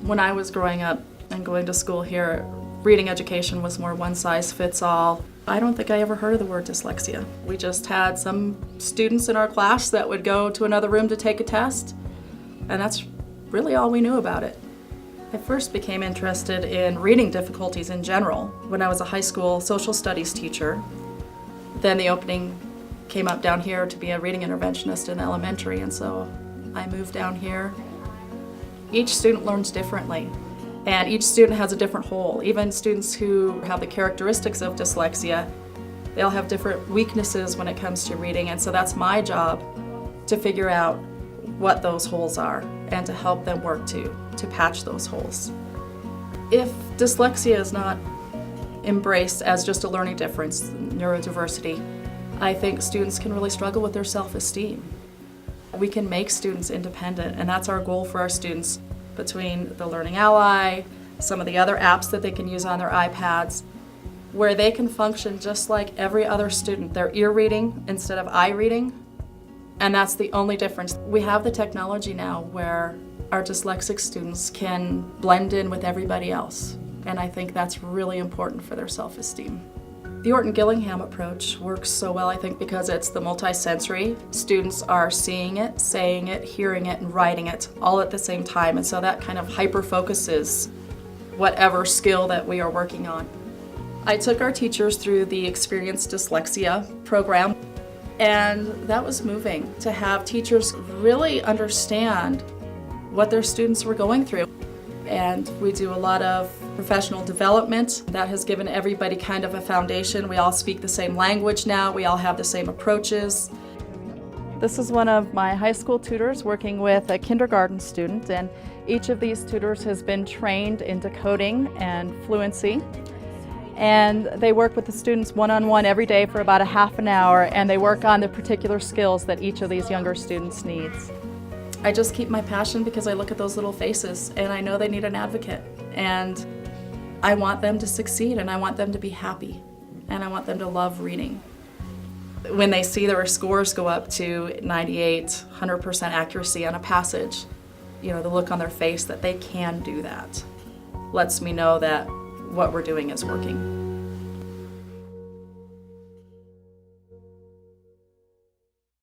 When I was growing up and going to school here, reading education was more one size fits all. I don't think I ever heard of the word dyslexia. We just had some students in our class that would go to another room to take a test, and that's really all we knew about it. I first became interested in reading difficulties in general when I was a high school social studies teacher. Then the opening came up down here to be a reading interventionist in elementary, and so I moved down here. Each student learns differently, and each student has a different whole. Even students who have the characteristics of dyslexia, they'll have different weaknesses when it comes to reading, and so that's my job to figure out what those holes are and to help them work to patch those holes. If dyslexia is not embraced as just a learning difference, neurodiversity, I think students can really struggle with their self-esteem. We can make students independent, and that's our goal for our students. Between the Learning Ally, some of the other apps that they can use on their iPads, where they can function just like every other student. They're ear reading instead of eye reading, and that's the only difference. We have the technology now where our dyslexic students can blend in with everybody else, and I think that's really important for their self-esteem. The Orton-Gillingham approach works so well, I think, because it's the multisensory. Students are seeing it, saying it, hearing it, and writing it all at the same time, and so that kind of hyper-focuses whatever skill that we are working on. I took our teachers through the Experienced Dyslexia program, and that was moving to have teachers really understand what their students were going through. And we do a lot of professional development that has given everybody kind of a foundation. We all speak the same language now, we all have the same approaches. This is one of my high school tutors working with a kindergarten student, and each of these tutors has been trained in decoding and fluency. And they work with the students one-on-one every day for about a half an hour, and they work on the particular skills that each of these younger students needs. I just keep my passion because I look at those little faces and I know they need an advocate, and I want them to succeed, and I want them to be happy, and I want them to love reading. When they see their scores go up to 98, 100% accuracy on a passage, you know, the look on their face that they can do that lets me know that what we're doing is working.